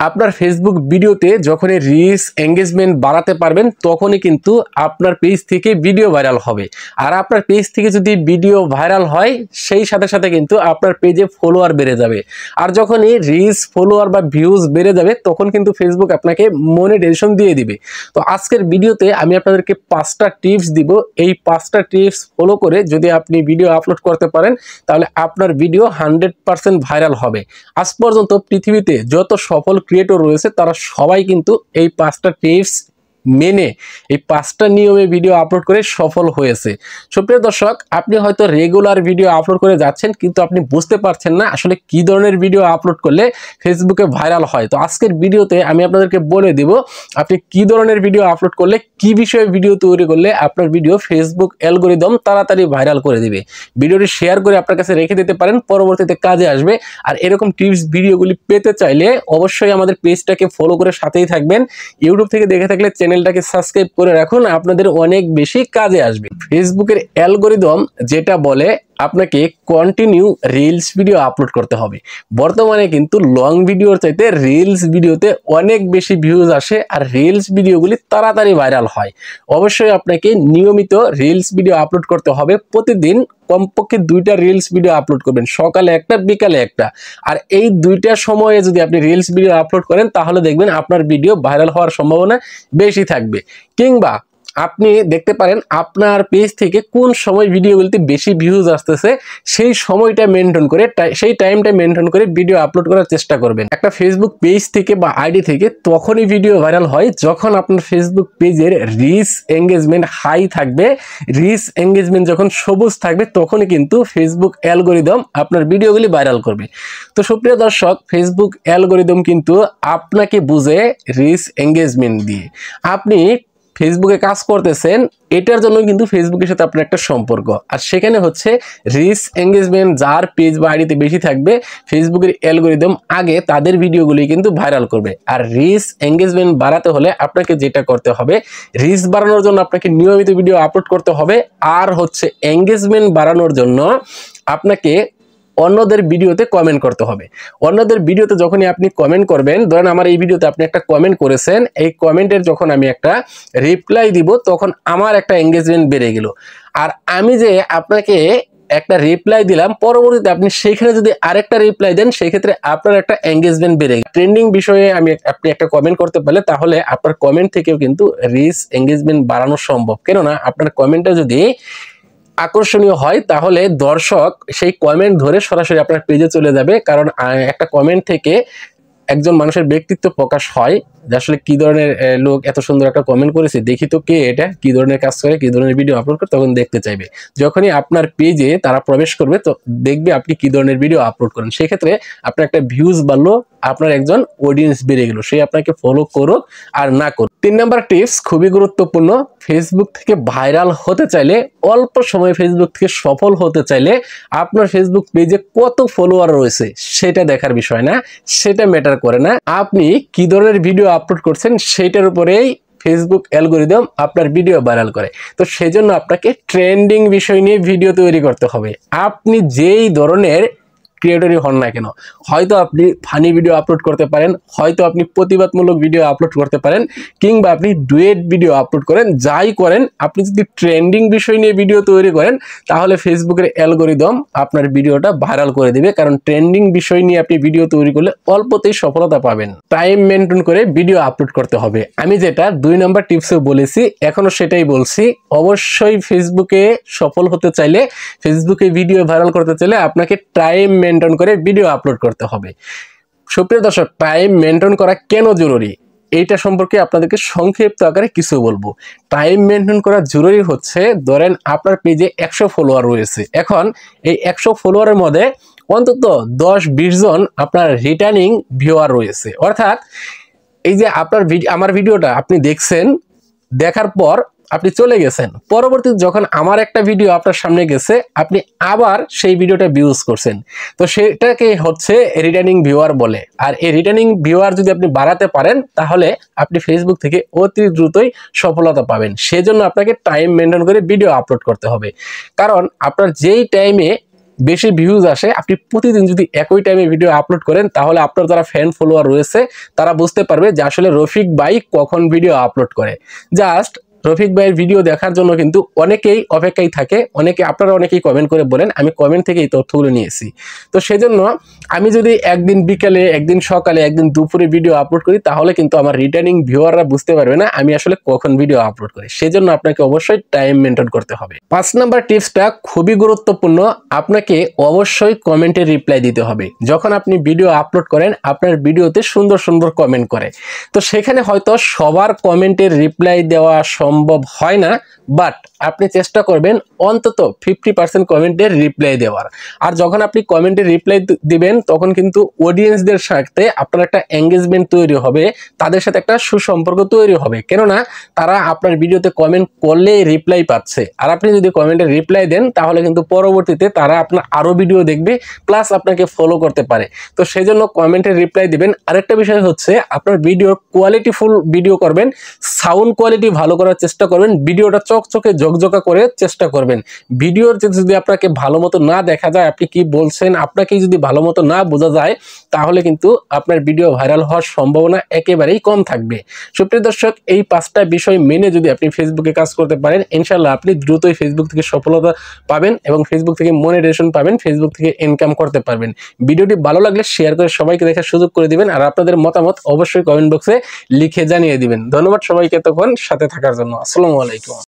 আপনার ফেসবুক ভিডিওতে যখনই রিচ এঙ্গেজমেন্ট বাড়াতে পারবেন তখনই কিন্তু আপনার পেজ থেকে ভিডিও ভাইরাল হবে। আর আপনার পেজ থেকে যদি ভিডিও ভাইরাল হয় সেই সাথে সাথে কিন্তু আপনার পেজে ফলোয়ার বেড়ে যাবে। আর যখনই রিচ ফলোয়ার বা ভিউজ বেড়ে যাবে তখন কিন্তু ফেসবুক আপনাকে মনিটাইজেশন দিয়ে দিবে। তো আজকের ভিডিওতে আমি আপনাদেরকে 5টা টিপস দিব। এই 5টা টিপস ফলো করে যদি আপনি ভিডিও আপলোড করতে পারেন তাহলে আপনার ভিডিও 100% ভাইরাল হবে। আজ পর্যন্ত পৃথিবীতে যত সফল ক্রিয়েটর রয়েছে তারা সবাই কিন্তু এই 5টা টিপস মেনে এই 5টা নিয়মে ভিডিও আপলোড করে সফল হয়েছে। সুপ্রিয় দর্শক, আপনি হয়তো রেগুলার ভিডিও আপলোড করে যাচ্ছেন কিন্তু আপনি বুঝতে পারছেন না আসলে কি ধরনের ভিডিও আপলোড করলে ফেসবুকে ভাইরাল হয়। তো আজকের ভিডিওতে আমি আপনাদেরকে বলে দেব আপনি কি ধরনের ভিডিও আপলোড করলে, কি বিষয়ে ভিডিও তৈরি করলে আপনার ভিডিও ফেসবুক অ্যালগরিদম তাড়াতাড়ি ভাইরাল করে দিবে। ভিডিওটি শেয়ার করে আপনার কাছে রেখে দিতে পারেন, পরবর্তীতে কাজে আসবে। আর এরকম টিপস ভিডিওগুলি পেতে চাইলে অবশ্যই আমাদের পেজটাকে ফলো করে সাথেই থাকবেন। ইউটিউব থেকে দেখে থাকলে চ্যানেলটাকে সাবস্ক্রাইব করে রাখুন, আপনাদের অনেক বেশি কাজে আসবে। ফেসবুকের অ্যালগরিদম যেটা বলে আপনাকে কন্টিনিউ রিলস ভিডিও আপলোড করতে হবে। বর্তমানে কিন্তু লং ভিডিওর চাইতে রিলস ভিডিওতে অনেক বেশি ভিউজ আসে আর রিলস ভিডিওগুলি তাড়াতাড়ি ভাইরাল হয়। অবশ্যই আপনাকে নিয়মিত রিলস ভিডিও আপলোড করতে হবে। প্রতিদিন কমপক্ষে 2টা রিলস ভিডিও আপলোড করবেন, সকালে একটা বিকালে একটা। আর এই 2টা সময়ে যদি আপনি রিলস ভিডিও আপলোড করেন তাহলে দেখবেন আপনার ভিডিও ভাইরাল হওয়ার সম্ভাবনা বেশি থাকবে। কিংবা আপনি দেখতে পারেন আপনার পেজ থেকে কোন সময় ভিডিওগুলিতে বেশি ভিউজ আসতেছে সেই সময়টা মেনটেন করে, সেই টাইমটা মেনটেন করে ভিডিও আপলোড করার চেষ্টা করবেন। একটা ফেসবুক পেজ থেকে বা আইডি থেকে তখনই ভিডিও ভাইরাল হয় যখন আপনার ফেসবুক পেজের রিচ এঙ্গেজমেন্ট হাই থাকবে। রিচ এঙ্গেজমেন্ট যখন সবুজ থাকবে তখনই কিন্তু ফেসবুক অ্যালগরিদম আপনার ভিডিওগুলি ভাইরাল করবে। তো সুপ্রিয় দর্শক, ফেসবুক অ্যালগরিদম কিন্তু আপনাকে বুঝে রিচ এঙ্গেজমেন্ট দিয়ে। আপনি ফেসবুকে কাজ করতেছেন, এটার জন্য কিন্তু ফেসবুকের সাথে আপনার একটা সম্পর্ক। আর সেখানে হচ্ছে রিচ এঙ্গেজমেন্ট যার পেজ বা আইডিতে বেশি থাকবে ফেসবুকের অ্যালগরিদম আগে তাদের ভিডিওগুলি কিন্তু ভাইরাল করবে। আর রিচ এঙ্গেজমেন্ট বাড়াতে হলে আপনাকে যেটা করতে হবে, রিচ বাড়ানোর জন্য আপনাকে নিয়মিত ভিডিও আপলোড করতে হবে। আর হচ্ছে এঙ্গেজমেন্ট বাড়ানোর জন্য আপনাকে অন্যদের ভিডিওতে কমেন্ট করতে হবে। অন্যদের ভিডিওতে যখনই আপনি কমেন্ট করবেন, ধরেন আমার এই ভিডিওতে আপনি একটা কমেন্ট করেছেন, এই কমেন্টের যখন আমি একটা রিপ্লাই দিব তখন আমার একটা এঙ্গেজমেন্ট বেড়ে গেল। আর আমি যে আপনাকে একটা রিপ্লাই দিলাম, পরবর্তীতে আপনি সেইখানে যদি আরেকটা রিপ্লাই দেন সেক্ষেত্রে আপনার একটা এঙ্গেজমেন্ট বেড়ে গেল। ট্রেন্ডিং বিষয়ে আপনি একটা কমেন্ট করতে পারলে তাহলে আপনার কমেন্ট থেকেও কিন্তু রিচ এঙ্গেজমেন্ট বাড়ানো সম্ভব। কেননা আপনার কমেন্টটা যদি আকর্ষণীয় হয় তাহলে দর্শক সেই কমেন্ট ধরে সরাসরি আপনার পেজে চলে যাবে। কারণ একটা কমেন্ট থেকে একজন মানুষের ব্যক্তিত্ব প্রকাশ হয় যে আসলে কি ধরনের লোক এত সুন্দর একটা কমেন্ট করেছে, দেখি তো কে এটা, কি ধরনের কাজ করে, কি ধরনের ভিডিও আপলোড করে, তখন দেখতে চাইবে। যখনই আপনার পেজে তারা প্রবেশ করবে তো দেখবে আপনি কি ধরনের ভিডিও আপলোড করেন। সেক্ষেত্রে আপনার একটা ভিউজ বাড়লো, আপনার একজন অডিয়েন্স বেড়ে গেল, সে আপনাকে ফলো করুক আর না করুক। 3 নাম্বার টিপস খুবই গুরুত্বপূর্ণ। ফেসবুক থেকে ভাইরাল হতে চাইলে, অল্প সময়ে ফেসবুক থেকে সফল হতে চাইলে আপনার ফেসবুক পেজে কত ফলোয়ার রয়েছে সেটা দেখার বিষয় না, সেটা ম্যাটার করে না। আপনি কি ধরনের ভিডিও আপলোড করছেন সেটার উপরেই ফেসবুক অ্যালগরিদম আপনার ভিডিও ভাইরাল করে। তো সেজন্য আপনাকে ট্রেন্ডিং বিষয় নিয়ে ভিডিও তৈরি করতে হবে। আপনি যেই ধরনের ক্রিয়েটরই হন না কেন, হয়তো আপনি ফানি ভিডিও আপলোড করতে পারেন, হয়তো আপনি প্রতিবাদমূলক ভিডিও আপলোড করতে পারেন, কিংবা আপনি ডুয়েট ভিডিও আপলোড করেন, যাই করেন আপনি যদি ট্রেন্ডিং বিষয় নিয়ে ভিডিও তৈরি করেন তাহলে ফেসবুকের অ্যালগরিদম আপনার ভিডিওটা ভাইরাল করে দিবে। কারণ ট্রেন্ডিং বিষয় নিয়ে আপনি ভিডিও তৈরি করলে অল্পতেই সফলতা পাবেন। টাইম মেনটেন করে ভিডিও আপলোড করতে হবে। আমি যেটা 2 নাম্বার টিপসে বলেছি এখনো সেটাই বলছি। অবশ্যই ফেসবুকে সফল হতে চাইলে, ফেসবুকে ভিডিও ভাইরাল করতে চাইলে আপনাকে টাইম মেনটেন করে ভিডিও আপলোড করতে হবে। সুপ্রিয় দর্শক, টাইম মেনটেন করা কেন জরুরি এইটা সম্পর্কে আপনাদেরকে সংক্ষিপ্ত আকারে কিছু বলবো। টাইম মেনটেন করা জরুরি হচ্ছে, ধরেন আপনার পেজে 100 ফলোয়ার রয়েছে। এখন এই 100 ফলোয়ারের মধ্যে অন্তত 10-20 জন আপনার রিটার্নিং ভিউয়ার রয়েছে। অর্থাৎ এই যে আপনার আমার ভিডিওটা আপনি দেখছেন, দেখার পর আপনি চলে গেছেন, পরবর্তীতে যখন আমার একটা ভিডিও আপনার সামনে গেছে আপনি আবার সেই ভিডিওটা ভিউজ করছেন, তো সেটাকে হচ্ছে রিটার্নিং ভিউয়ার বলে। আর এই রিটার্নিং ভিউয়ার যদি আপনি বাড়াতে পারেন তাহলে আপনি ফেসবুক থেকে অতি দ্রুতই সফলতা পাবেন। সেজন্য আপনাকে টাইম মেনটেন করে ভিডিও আপলোড করতে হবে। কারণ আপনার যেই টাইমে বেশি ভিউজ আসে, আপনি প্রতিদিন যদি একই টাইমে ভিডিও আপলোড করেন, তাহলে আপনার যারা ফ্যান ফলোয়ার রয়েছে তারা বুঝতে পারবে যে আসলে রফিক ভাই কখন ভিডিও আপলোড করে। জাস্ট রফিক ভাইয়ের ভিডিও দেখার জন্য কিন্তু অনেকেই অপেক্ষায় থাকে, আপনারা অনেকেই কমেন্ট করে বলেন, আমি কমেন্ট থেকে এই তথ্যগুলো নিয়েছি। তো সেজন্য আমি যদি একদিন বিকেলে, একদিন সকালে, একদিন দুপুরে ভিডিও আপলোড করি, তাহলে কিন্তু আমার রিটার্নিং ভিউয়াররা বুঝতে পারবে না আমি আসলে কখন ভিডিও আপলোড করি। সেজন্য আপনাকে অবশ্যই টাইম মেনটেন করতে হবে। 5 নাম্বার টিপসটা খুবই গুরুত্বপূর্ণ, আপনাকে অবশ্যই কমেন্টে রিপ্লাই দিতে হবে। যখন আপনি ভিডিও আপলোড করেন, আপনার ভিডিওতে সুন্দর সুন্দর কমেন্ট করে, তো সেখানে হয়তো সবার কমেন্টের রিপ্লাই দেওয়া সম্ভব হয় না, বাট আপনি চেষ্টা করবেন অন্তত 50% কমেন্টের রিপ্লাই দেওয়ার। আর যখন আপনি কমেন্টের রিপ্লাই দিবেন, তখন কিন্তু অডিয়েন্সদের সাথে আপনার একটা এঙ্গেজমেন্ট তৈরি হবে, তাদের সাথে একটা সুসম্পর্ক তৈরি হবে, কেননা তারা আপনার ভিডিওতে কমেন্ট করলে রিপ্লাই পাচ্ছে। আর আপনি যদি কমেন্টে রিপ্লাই দেন, তাহলে কিন্তু পরবর্তীতে তারা আপনার আরো ভিডিও দেখবে, প্লাস আপনাকে ফলো করতে পারে। তো সেই জন্য কমেন্টে রিপ্লাই দিবেন। আরেকটা বিষয় হচ্ছে, আপনার ভিডিওর কোয়ালিটিফুল ভিডিও করবেন, সাউন্ড কোয়ালিটি ভালো করার চেষ্টা করবেন, ভিডিওটা চকচকে ঝকঝকা করে চেষ্টা করবেন। ভিডিওর যদি আপনাকে ভালো মতো না দেখা যায়, আপনি কি বলছেন আপনাকে যদি ভালো মতো না বোঝা যায়, তাহলে কিন্তু আপনার ভিডিও ভাইরাল হওয়ার সম্ভাবনা একেবারেই কম থাকবে। সুপ্রিয় দর্শক, এই 5টা বিষয় মেনে যদি আপনি ফেসবুকে কাজ করতে পারেন, ইনশাআল্লাহ আপনি দ্রুতই ফেসবুক থেকে সফলতা পাবেন এবং ফেসবুক থেকে মনিটাইজেশন পাবেন, ফেসবুক থেকে ইনকাম করতে পারবেন। ভিডিওটি ভালো লাগলে শেয়ার করে সবাইকে দেখার সুযোগ করে দিবেন, আর আপনাদের মতামত অবশ্যই কমেন্ট বক্সে লিখে জানিয়ে দিবেন। ধন্যবাদ সবাইকে তখন সাথে থাকার জন্য। আসসালামু আলাইকুম।